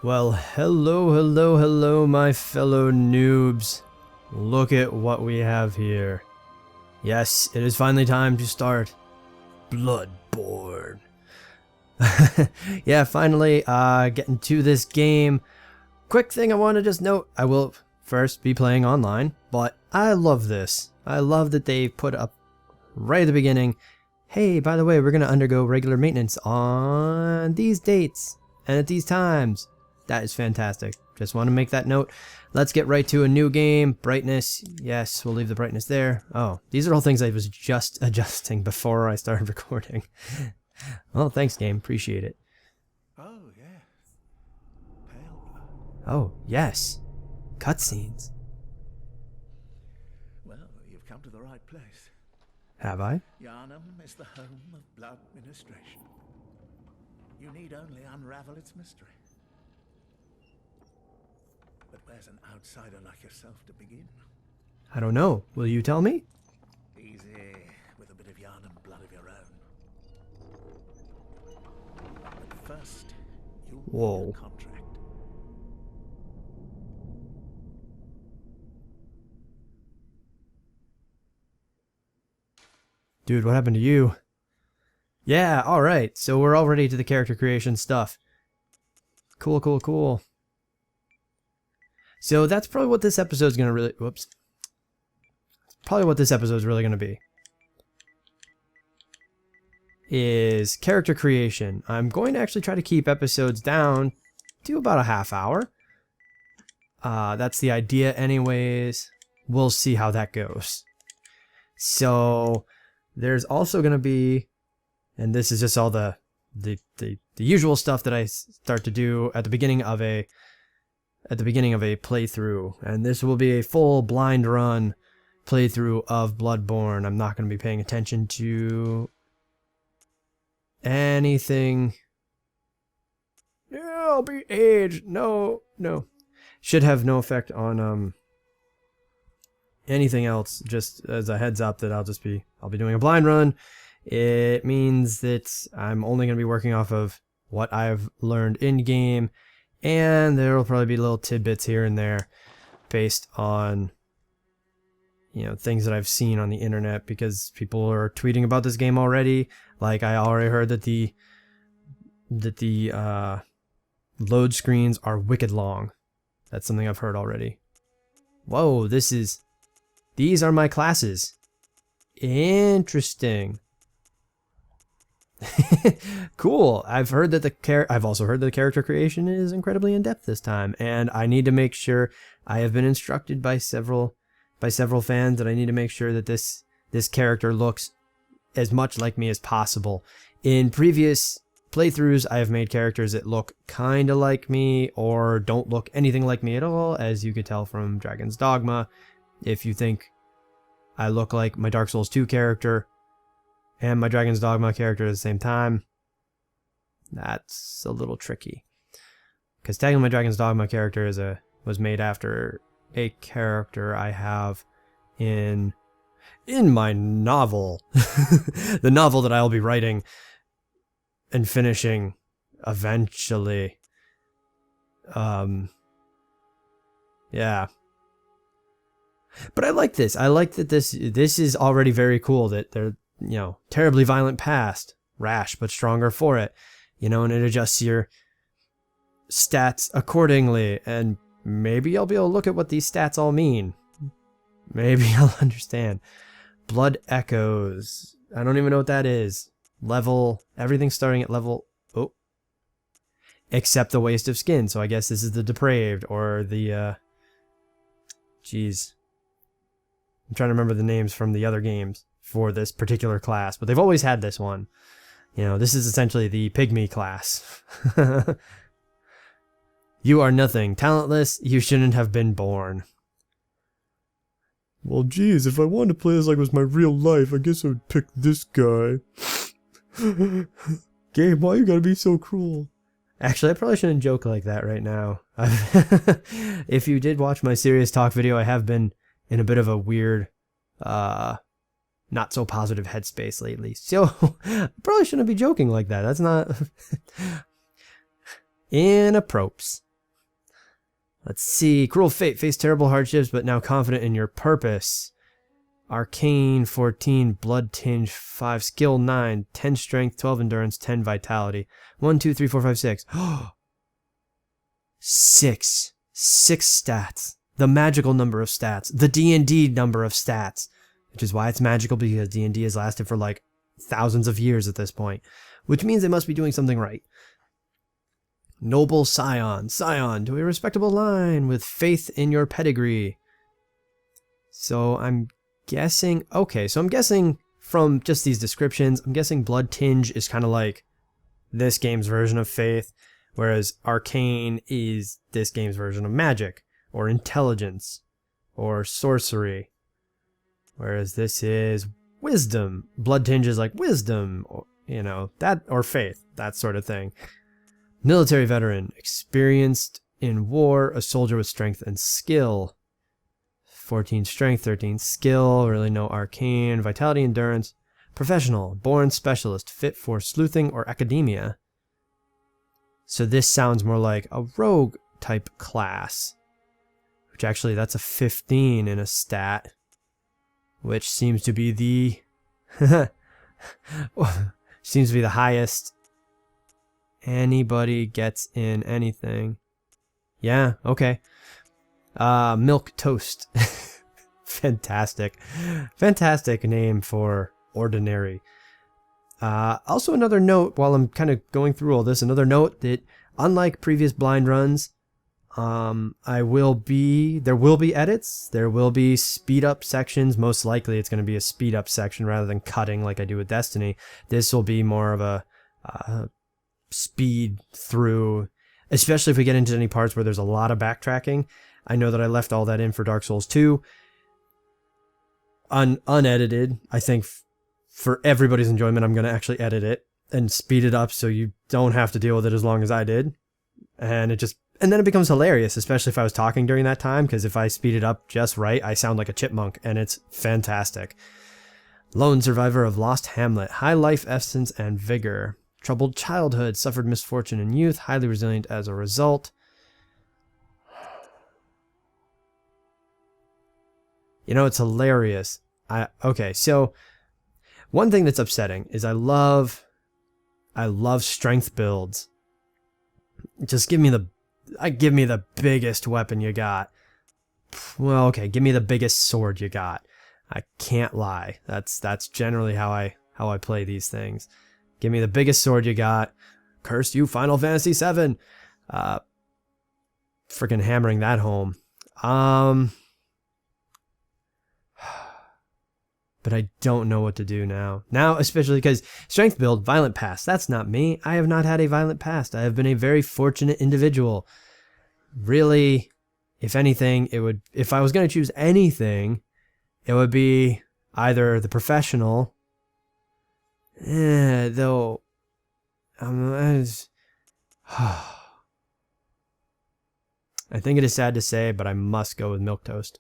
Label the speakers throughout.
Speaker 1: Well, hello, my fellow noobs. Look at what we have here. Yes, it is finally time to start Bloodborne. Yeah, finally, getting to this game. Quick thing I want to just note, I will first be playing online, but I love this. I love that they put up right at the beginning, hey, by the way, we're going to undergo regular maintenance on these dates and at these times. That is fantastic. Just want to make that note. Let's get right to a new game. Brightness. Yes, we'll leave the brightness there. Oh, these are all things I was just adjusting before I started recording. Well, thanks, game. Appreciate it.
Speaker 2: Oh, yes. Pale.
Speaker 1: Oh, yes. Cutscenes.
Speaker 2: Well, you've come to the right place.
Speaker 1: Have I?
Speaker 2: Yharnam is the home of blood ministration. You need only unravel its mystery. But where's an outsider like yourself to begin?
Speaker 1: I don't know. Will you tell me?
Speaker 2: Easy, with a bit of Yharnam blood of your own. But first, you'll need a contract.
Speaker 1: Dude, what happened to you? Yeah, alright. So we're already to the character creation stuff. Cool. So that's probably what this episode's gonna really... Whoops. Probably what this episode's really gonna be. Is character creation. I'm going to actually try to keep episodes down to about a half hour. That's the idea anyways. We'll see how that goes. So... there's also going to be, and this is just all the usual stuff that I start to do at the beginning of a playthrough, and this will be a full blind run playthrough of Bloodborne. I'm not going to be paying attention to anything. Yeah, I'll be aged. No. Should have no effect on anything else, just as a heads up that I'll be doing a blind run. It means that I'm only going to be working off of what I've learned in game, and there will probably be little tidbits here and there based on, you know, things that I've seen on the internet, because people are tweeting about this game already. Like, I already heard that the load screens are wicked long. That's something I've heard already. Whoa, these are my classes. Interesting. Cool. I've also heard that the character creation is incredibly in depth this time, and I need to make sure. I have been instructed by several fans that I need to make sure that this character looks as much like me as possible. In previous playthroughs, I have made characters that look kind of like me or don't look anything like me at all, as you could tell from Dragon's Dogma. If you think I look like my Dark Souls 2 character and my Dragon's Dogma character at the same time, that's a little tricky. Because technically my Dragon's Dogma character was made after a character I have in my novel. The novel that I'll be writing and finishing eventually. Yeah. But I like this. I like that this is already very cool, that they're, you know, terribly violent past, rash but stronger for it, you know, and it adjusts your stats accordingly, and maybe I'll be able to look at what these stats all mean. Maybe I'll understand. Blood echoes. I don't even know what that is. Level, everything starting at level, oh, except the waste of skin. So I guess this is the depraved, or the, geez. I'm trying to remember the names from the other games for this particular class, but they've always had this one. You know, this is essentially the pygmy class. You are nothing. Talentless, you shouldn't have been born. Well, geez, if I wanted to play this like it was my real life, I guess I would pick this guy. Game, why you gotta be so cruel? Actually, I probably shouldn't joke like that right now. If you did watch my serious talk video, I have been in a bit of a weird, not so positive headspace lately. So, I probably shouldn't be joking like that. That's not... Inappropriate. Let's see. Cruel fate. Face terrible hardships, but now confident in your purpose. Arcane 14, blood tinge 5, skill 9, 10 strength, 12 endurance, 10 vitality. 1, 2, 3, 4, 5, 6. 6. 6 stats. The magical number of stats. The D&D number of stats. Which is why it's magical, because D&D has lasted for like thousands of years at this point. Which means they must be doing something right. Noble scion. Scion to a respectable line with faith in your pedigree. So I'm guessing, okay, so I'm guessing from just these descriptions, I'm guessing blood tinge is kind of like this game's version of faith, whereas arcane is this game's version of magic, or intelligence, or sorcery, whereas this is wisdom. Blood tinge is like wisdom, or, you know, that, or faith, that sort of thing. Military veteran, experienced in war, a soldier with strength and skill. 14 strength, 13 skill, really no arcane, vitality, endurance. Professional, born specialist, fit for sleuthing or academia. So this sounds more like a rogue type class, which actually that's a 15 in a stat, which seems to be the seems to be the highest anybody gets in anything. Yeah, okay. Milk toast. Fantastic. Fantastic name for ordinary. Also another note, while I'm kind of going through all this, another note that unlike previous blind runs, there will be edits. There will be speed up sections. Most likely it's going to be a speed up section rather than cutting like I do with Destiny. This will be more of a speed through, especially if we get into any parts where there's a lot of backtracking. I know that I left all that in for Dark Souls 2. Unedited. I think for everybody's enjoyment, I'm going to actually edit it and speed it up so you don't have to deal with it as long as I did. And then it becomes hilarious, especially if I was talking during that time, because if I speed it up just right, I sound like a chipmunk, and it's fantastic. Lone survivor of Lost Hamlet. High life essence and vigor. Troubled childhood. Suffered misfortune in youth. Highly resilient as a result. You know, it's hilarious. Okay, so one thing that's upsetting is I love strength builds. Just give me the biggest weapon you got. Well, okay, give me the biggest sword you got. I can't lie. That's generally how I play these things. Give me the biggest sword you got. Curse you, Final Fantasy VII. Freaking hammering that home. But I don't know what to do now. Now, especially because strength build, violent past. That's not me. I have not had a violent past. I have been a very fortunate individual. Really, if anything, if I was going to choose anything, it would be either the professional. Though, I think it is sad to say, but I must go with milk toast.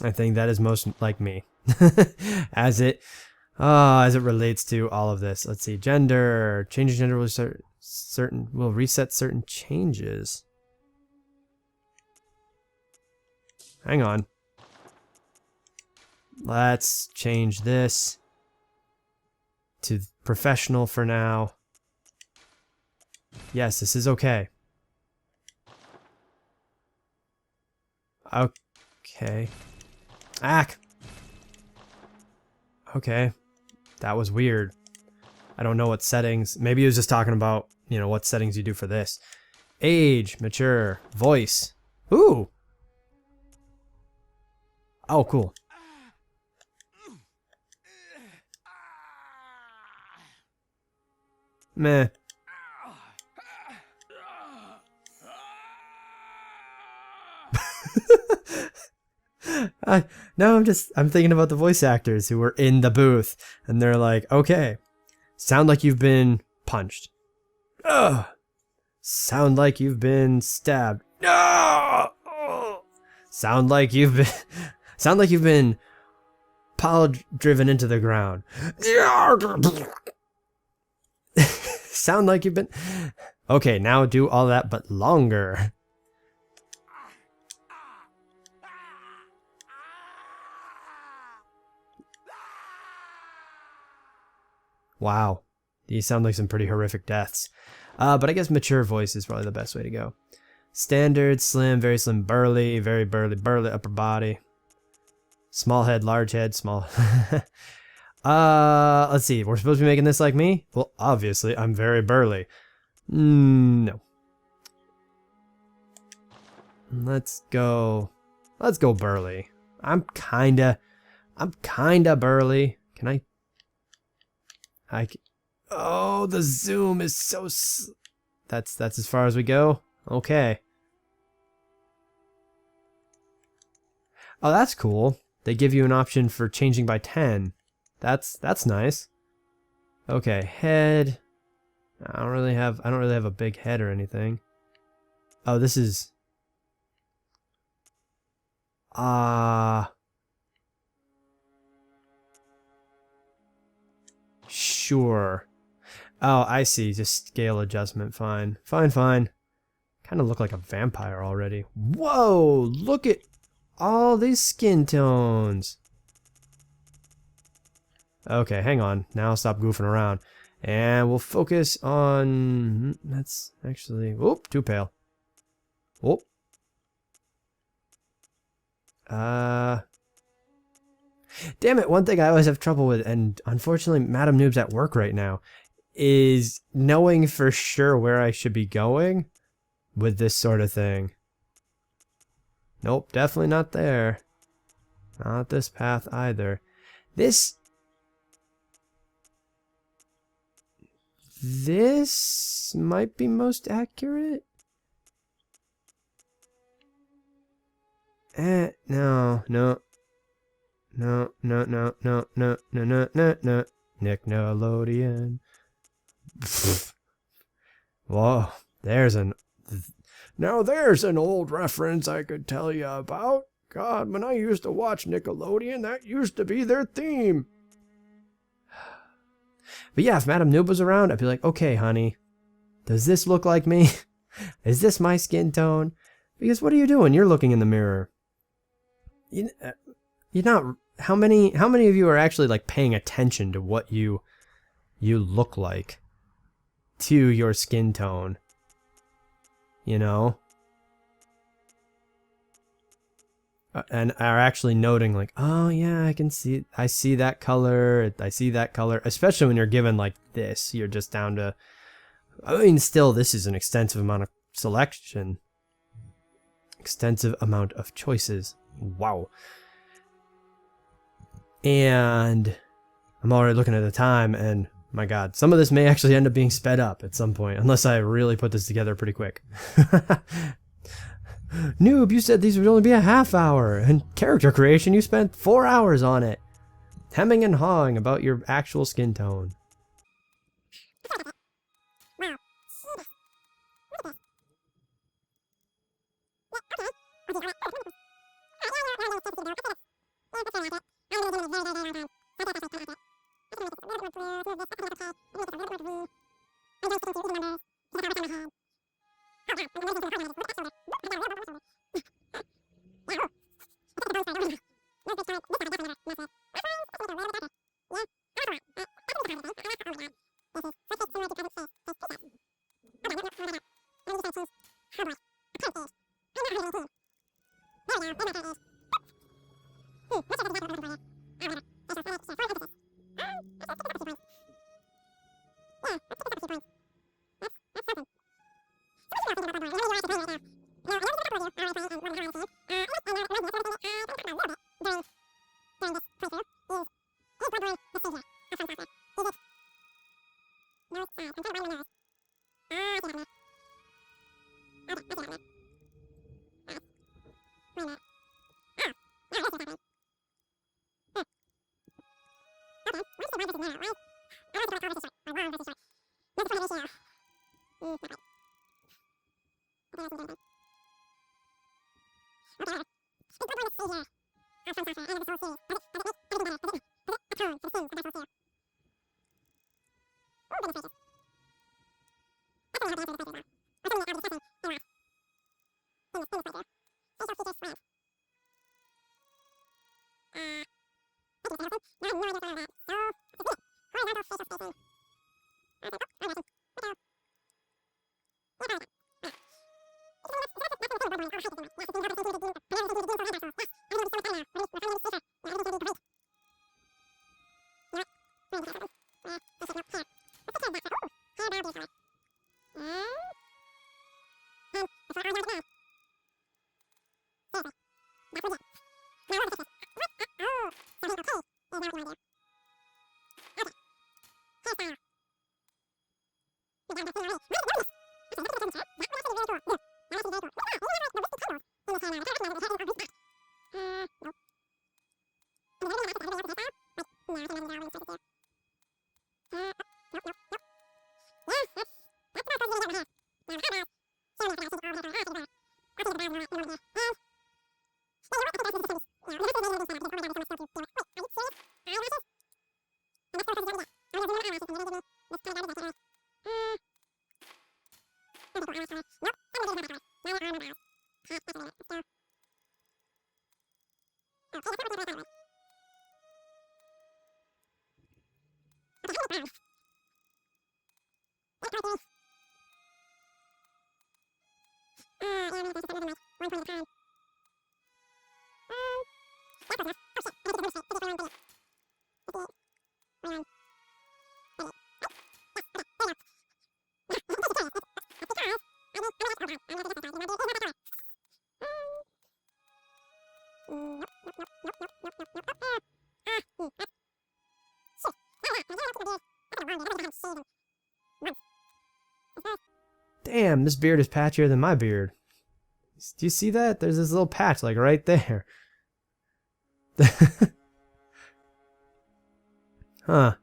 Speaker 1: I think that is most like me, as it relates to all of this. Let's see, gender. Changing gender will reset certain changes. Hang on. Let's change this to professional for now. Yes, this is okay. Okay. Ack! Okay. That was weird. I don't know what settings. Maybe he was just talking about, what settings you do for this. Age, mature, voice. Ooh! Oh, cool. Meh. Now I'm thinking about the voice actors who were in the booth, and they're like, okay, sound like you've been punched. Ugh. Sound like you've been stabbed. No. Sound like you've been pile driven into the ground. Sound like you've been. Okay, now do all that, but longer. Wow. These sound like some pretty horrific deaths. But I guess mature voice is probably the best way to go. Standard, slim, very slim, burly, very burly upper body. Small head, large head, small. Let's see. We're supposed to be making this like me? Well, obviously, I'm very burly. No. Let's go burly. I'm kinda burly. Can I? Oh, the zoom is so. That's as far as we go. Okay. Oh, that's cool. They give you an option for changing by 10. That's nice. Okay, head. I don't really have a big head or anything. Oh, this is sure. Oh, I see. Just scale adjustment. Fine. Fine. Kind of look like a vampire already. Whoa! Look at all these skin tones. Okay, hang on. Now stop goofing around. And we'll focus on... That's actually... Whoop, too pale. Whoop. Damn it, one thing I always have trouble with, and unfortunately Madam Noob's at work right now, is knowing for sure where I should be going with this sort of thing. Nope, definitely not there. Not this path either. This might be most accurate. No. Nickelodeon. Whoa, there's an old reference I could tell you about. God, when I used to watch Nickelodeon, that used to be their theme. But yeah, if Madam Noob was around, I'd be like, okay, honey, does this look like me? Is this my skin tone? Because what are you doing? You're looking in the mirror. You're not. How many of you are actually like paying attention to what you look like to your skin tone? You know? And are actually noting like, oh yeah, I see that color, especially when you're given like this, you're just down to, I mean, still, this is an extensive amount of selection, extensive amount of choices. Wow. And I'm already looking at the time, and my God, some of this may actually end up being sped up at some point, unless I really put this together pretty quick. Noob, you said these would only be a half hour, and character creation, you spent 4 hours on it. Hemming and hawing about your actual skin tone. Damn, this beard is patchier than my beard. Do you see that? There's this little patch like right there. Huh.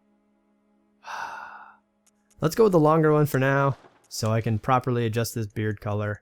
Speaker 1: Let's go with the longer one for now, so I can properly adjust this beard color.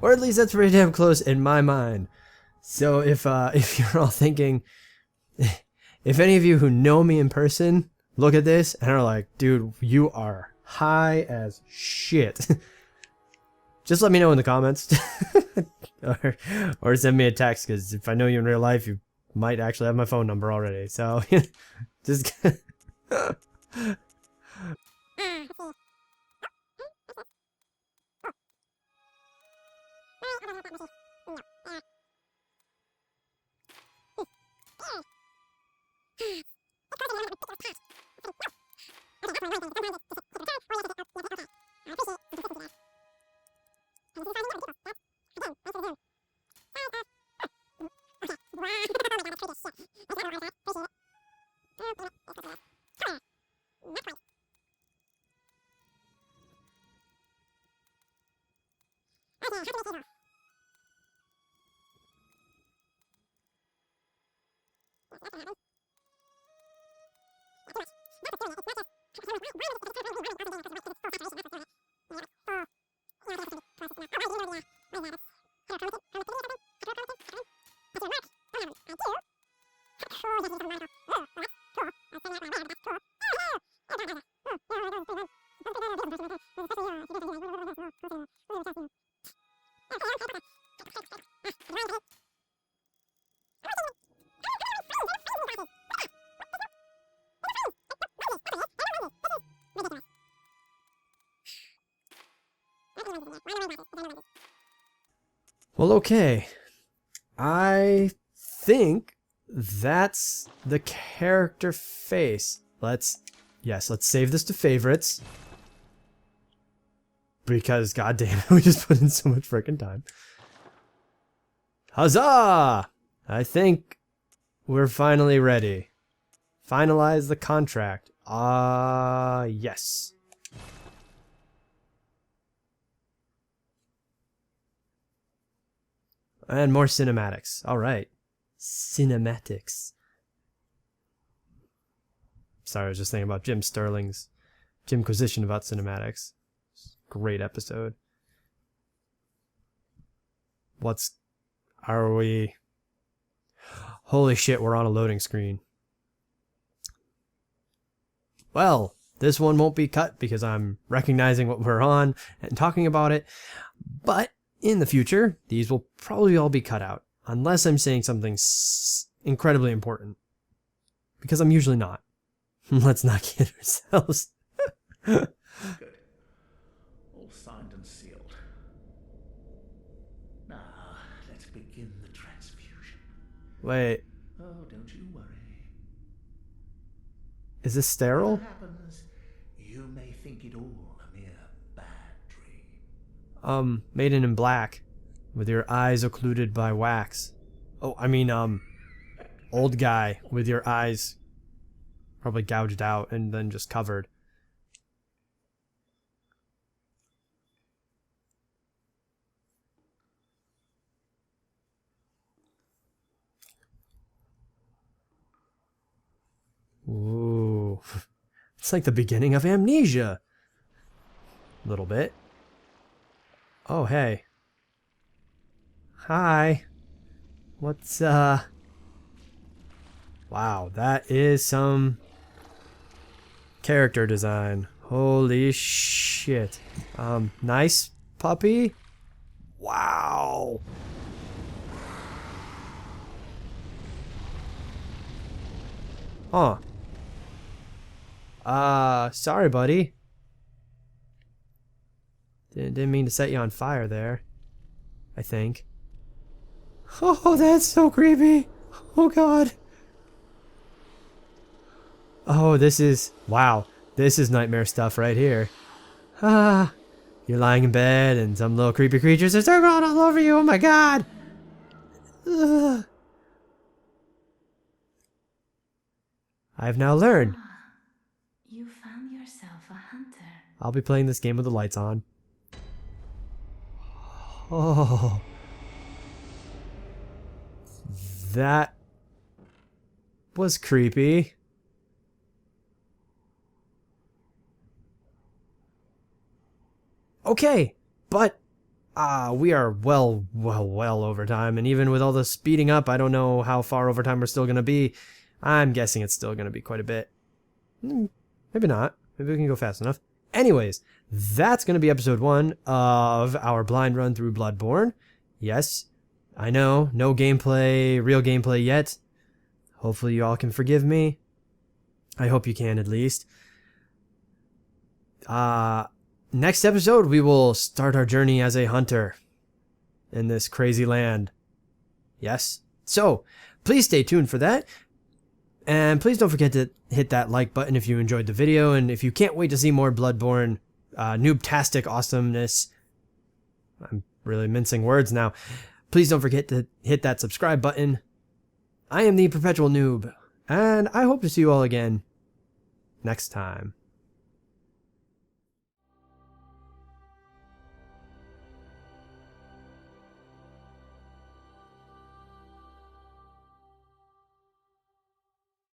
Speaker 1: Or at least that's pretty damn close in my mind. So if you're all thinking, if any of you who know me in person look at this and are like, dude, you are high as shit, just let me know in the comments. or send me a text, because if I know you in real life, you might actually have my phone number already. So just well, okay. I think that's the character face. Let's save this to favorites. Because goddamn, we just put in so much freaking time. Huzzah! I think we're finally ready. Finalize the contract. Yes. And more cinematics. Alright. Cinematics. Sorry, I was just thinking about Jim Quisition about cinematics. Great episode. Are we... Holy shit, we're on a loading screen. Well, this one won't be cut because I'm recognizing what we're on and talking about it. But in the future, these will probably all be cut out. Unless I'm saying something incredibly important. Because I'm usually not. Let's not kid ourselves.
Speaker 2: Good. All signed and sealed. Now, let's begin the transfusion.
Speaker 1: Wait,
Speaker 2: Oh, don't you worry.
Speaker 1: is this sterile?
Speaker 2: What happens, you may think it all a mere bad dream.
Speaker 1: Maiden in black. With your eyes occluded by wax. Oh, I mean, old guy with your eyes probably gouged out and then just covered. Ooh. It's like the beginning of Amnesia. A little bit. Oh, hey. Hi. What's, Wow, that is some character design. Holy shit. Nice puppy? Wow. Huh. Sorry, buddy. Didn't mean to set you on fire there. I think. Oh, that's so creepy. Oh, God. Oh, this is... Wow. This is nightmare stuff right here. Ah. You're lying in bed and some little creepy creatures are circling all over you. Oh, my God. Ugh. I've now learned.
Speaker 3: You found yourself a hunter.
Speaker 1: I'll be playing this game with the lights on. Oh. That was creepy. Okay, but we are well over time, and even with all the speeding up, I don't know how far over time we're still going to be. I'm guessing it's still going to be quite a bit. Maybe not. Maybe we can go fast enough. Anyways, that's going to be episode 1 of our blind run through Bloodborne. Yes, I know, no gameplay, real gameplay yet. Hopefully you all can forgive me. I hope you can at least. Next episode, we will start our journey as a hunter in this crazy land. Yes? So, please stay tuned for that. And please don't forget to hit that like button if you enjoyed the video. And if you can't wait to see more Bloodborne noob-tastic awesomeness, I'm really mincing words now. Please don't forget to hit that subscribe button. I am the Perpetual Noob, and I hope to see you all again next time.